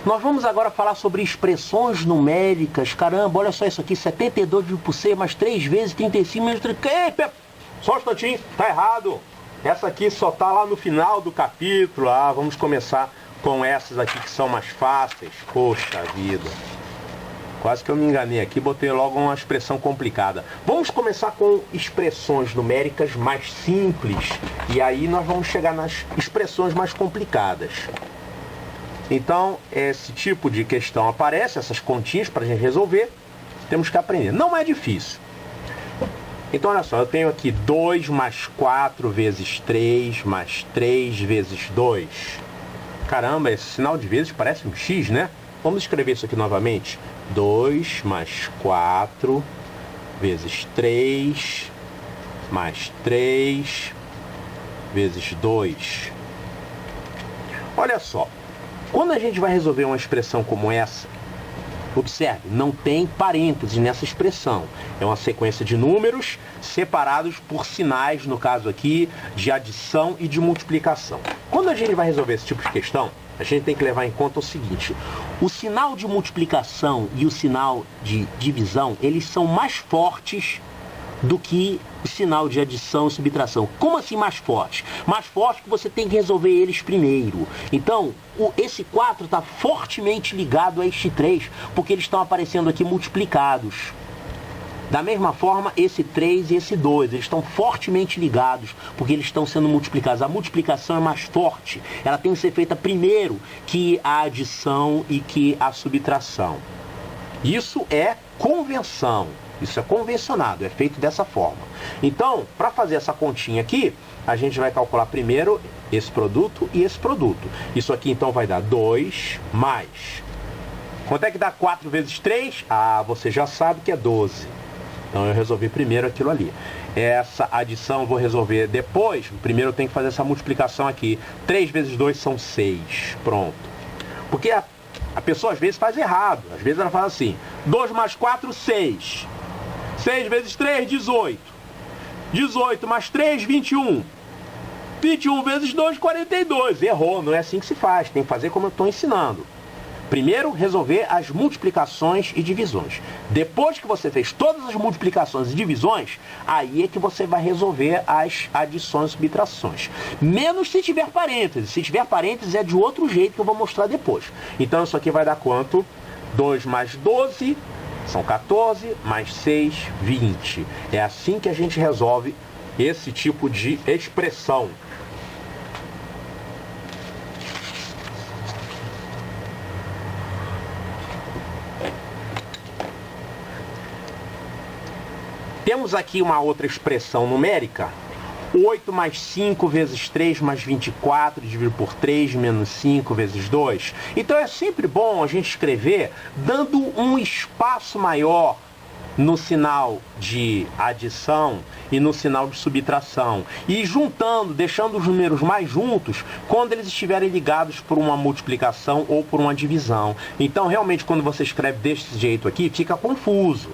Nós vamos agora falar sobre expressões numéricas. Caramba, olha só isso aqui, 72 por 6 mais 3 vezes 35 menos 3... Só um instantinho, tá errado. Essa aqui só tá lá no final do capítulo. Vamos começar com essas aqui que são mais fáceis. Poxa vida. Quase que eu me enganei aqui, botei logo uma expressão complicada. Vamos começar com expressões numéricas mais simples. E aí nós vamos chegar nas expressões mais complicadas. Então, esse tipo de questão aparece, essas continhas para a gente resolver, temos que aprender. Não é difícil. Então, olha só, eu tenho aqui 2 mais 4 vezes 3 mais 3 vezes 2. Caramba, esse sinal de vezes parece um X, né? Vamos escrever isso aqui novamente. 2 mais 4 vezes 3 mais 3 vezes 2. Olha só. Quando a gente vai resolver uma expressão como essa, observe, não tem parênteses nessa expressão. É uma sequência de números separados por sinais, no caso aqui, de adição e de multiplicação. Quando a gente vai resolver esse tipo de questão, a gente tem que levar em conta o seguinte: o sinal de multiplicação e o sinal de divisão, eles são mais fortes do que o sinal de adição e subtração. Como assim mais forte? Mais forte que você tem que resolver eles primeiro. Então, esse 4 está fortemente ligado a este 3, porque eles estão aparecendo aqui multiplicados. Da mesma forma, esse 3 e esse 2, eles estão fortemente ligados, porque eles estão sendo multiplicados. A multiplicação é mais forte. Ela tem que ser feita primeiro que a adição e que a subtração. Isso é convenção. Isso é convencionado, é feito dessa forma. Então, para fazer essa continha aqui, a gente vai calcular primeiro esse produto e esse produto. Isso aqui, então, vai dar 2 mais... Quanto é que dá 4 vezes 3? Você já sabe que é 12. Então, eu resolvi primeiro aquilo ali. Essa adição eu vou resolver depois. Primeiro eu tenho que fazer essa multiplicação aqui. 3 vezes 2 são 6. Pronto. Porque a pessoa, às vezes, faz errado. Às vezes ela fala assim, 2 mais 4, 6. 6 vezes 3, 18. 18 mais 3, 21. 21 vezes 2, 42. Errou, não é assim que se faz. Tem que fazer como eu estou ensinando. Primeiro, resolver as multiplicações e divisões. Depois que você fez todas as multiplicações e divisões, aí é que você vai resolver as adições e subtrações. Menos se tiver parênteses. Se tiver parênteses é de outro jeito que eu vou mostrar depois. Então, isso aqui vai dar quanto? 2 mais 12... São 14, mais 6, 20. É assim que a gente resolve esse tipo de expressão. Temos aqui uma outra expressão numérica. 8 mais 5 vezes 3 mais 24, dividido por 3 menos 5 vezes 2. Então é sempre bom a gente escrever dando um espaço maior no sinal de adição e no sinal de subtração. E juntando, deixando os números mais juntos quando eles estiverem ligados por uma multiplicação ou por uma divisão. Então realmente quando você escreve desse jeito aqui, fica confuso.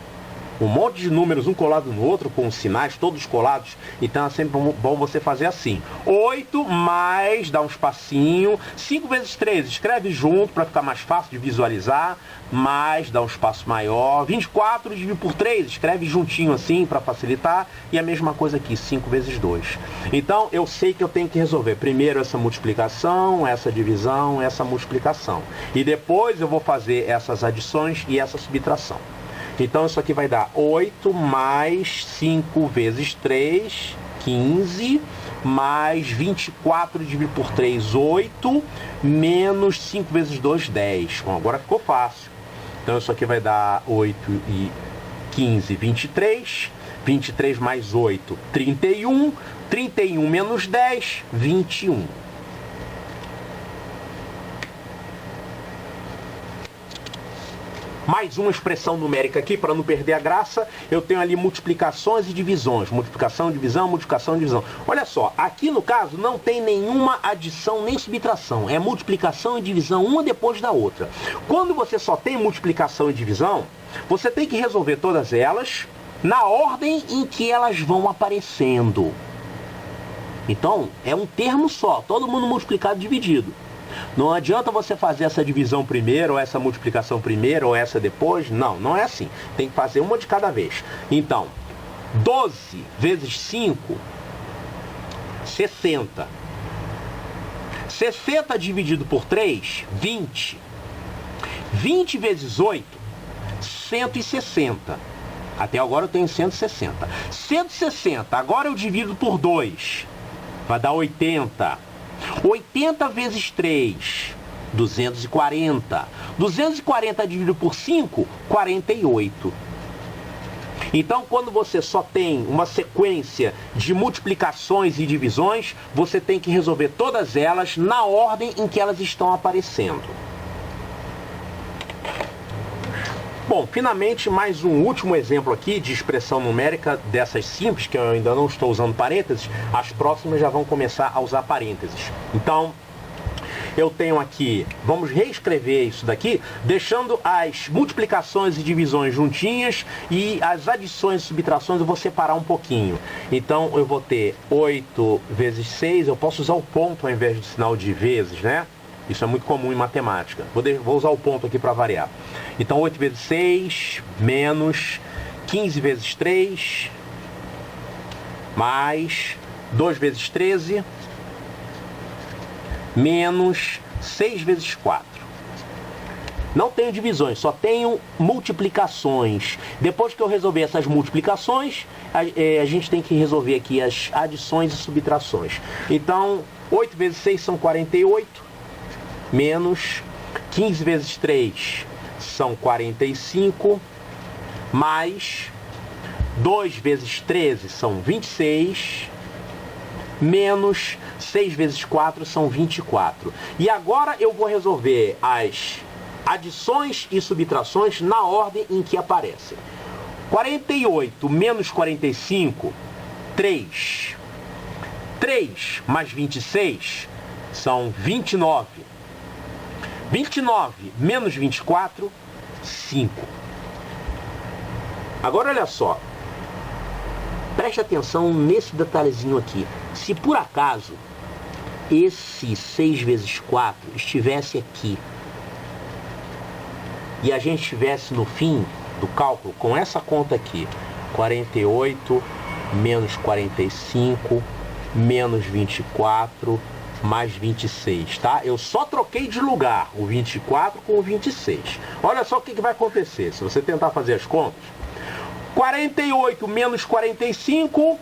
Um monte de números, um colado no outro, com os sinais todos colados. Então é sempre bom você fazer assim. 8 mais, dá um espacinho. 5 vezes 3, escreve junto para ficar mais fácil de visualizar. Mais, dá um espaço maior. 24 dividido por 3, escreve juntinho assim para facilitar. E a mesma coisa aqui, 5 vezes 2. Então eu sei que eu tenho que resolver primeiro essa multiplicação, essa divisão, essa multiplicação. E depois eu vou fazer essas adições e essa subtração. Então, isso aqui vai dar 8 mais 5 vezes 3, 15, mais 24 dividido por 3, 8, menos 5 vezes 2, 10. Bom, agora ficou fácil. Então, isso aqui vai dar 8 e 15, 23. 23 mais 8, 31. 31 menos 10, 21. Mais uma expressão numérica aqui, para não perder a graça, eu tenho ali multiplicações e divisões. Multiplicação, divisão, multiplicação, divisão. Olha só, aqui no caso não tem nenhuma adição nem subtração. É multiplicação e divisão, uma depois da outra. Quando você só tem multiplicação e divisão, você tem que resolver todas elas na ordem em que elas vão aparecendo. Então, é um termo só, todo mundo multiplicado e dividido. Não adianta você fazer essa divisão primeiro, ou essa multiplicação primeiro, ou essa depois. Não, não é assim. Tem que fazer uma de cada vez. Então, 12 vezes 5, 60. 60 dividido por 3, 20. 20 vezes 8, 160. Até agora eu tenho 160. 160, agora eu divido por 2. Vai dar 80. 80 vezes 3, 240. 240 dividido por 5, 48. Então, quando você só tem uma sequência de multiplicações e divisões, você tem que resolver todas elas na ordem em que elas estão aparecendo. Bom, finalmente, mais um último exemplo aqui de expressão numérica dessas simples, que eu ainda não estou usando parênteses. As próximas já vão começar a usar parênteses. Então, eu tenho aqui, vamos reescrever isso daqui, deixando as multiplicações e divisões juntinhas e as adições e subtrações eu vou separar um pouquinho. Então, eu vou ter 8 vezes 6, eu posso usar o ponto ao invés do sinal de vezes, né? Isso é muito comum em matemática. Vou usar o ponto aqui para variar. Então, 8 vezes 6, menos 15 vezes 3, mais 2 vezes 13, menos 6 vezes 4. Não tenho divisões, só tenho multiplicações. Depois que eu resolver essas multiplicações, a gente tem que resolver aqui as adições e subtrações. Então, 8 vezes 6 são 48, menos 15 vezes 3 são 45, mais 2 vezes 13 são 26, menos 6 vezes 4 são 24. E agora eu vou resolver as adições e subtrações na ordem em que aparecem. 48 menos 45, 3. 3 mais 26 são 29. 29 menos 24, 5. Agora olha só. Preste atenção nesse detalhezinho aqui. Se por acaso esse 6 vezes 4 estivesse aqui e a gente estivesse no fim do cálculo com essa conta aqui, 48 menos 45 menos 24 mais 26, tá? Eu só troquei de lugar o 24 com o 26. Olha só o que vai acontecer se você tentar fazer as contas. 48 menos 45,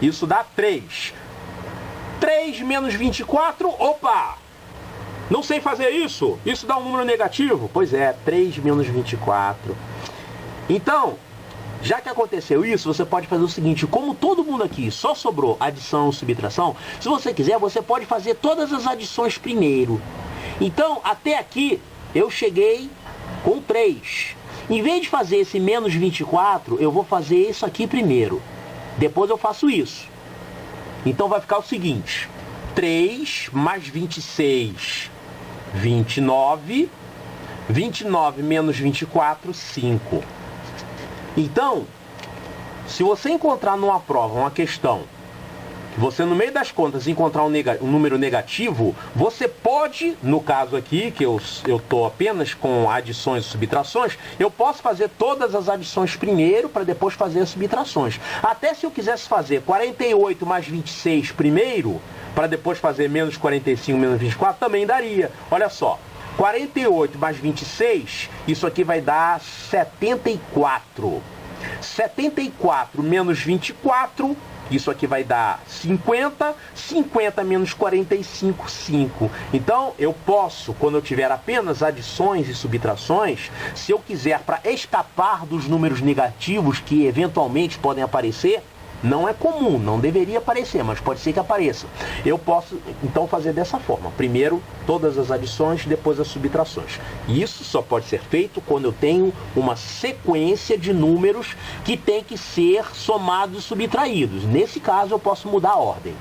isso dá 3. 3 menos 24, opa! Não sei fazer isso? Isso dá um número negativo? Pois é, 3 menos 24. Então, já que aconteceu isso, você pode fazer o seguinte: como todo mundo aqui só sobrou adição e subtração, se você quiser, você pode fazer todas as adições primeiro. Então, até aqui, eu cheguei com 3. Em vez de fazer esse menos 24, eu vou fazer isso aqui primeiro. Depois eu faço isso. Então vai ficar o seguinte: 3 mais 26, 29. 29 menos 24, 5. Então, se você encontrar numa prova uma questão que você no meio das contas encontrar um número negativo, você pode, no caso aqui, que eu estou apenas com adições e subtrações, eu posso fazer todas as adições primeiro para depois fazer as subtrações. Até se eu quisesse fazer 48 mais 26 primeiro, para depois fazer menos 45 menos 24, também daria. Olha só. 48 mais 26, isso aqui vai dar 74. 74 menos 24, isso aqui vai dar 50. 50 menos 45, 5. Então, eu posso, quando eu tiver apenas adições e subtrações, se eu quiser, para escapar dos números negativos que eventualmente podem aparecer, não é comum, não deveria aparecer, mas pode ser que apareça. Eu posso, então, fazer dessa forma. Primeiro, todas as adições, depois as subtrações. E isso só pode ser feito quando eu tenho uma sequência de números que tem que ser somados e subtraídos. Nesse caso, eu posso mudar a ordem.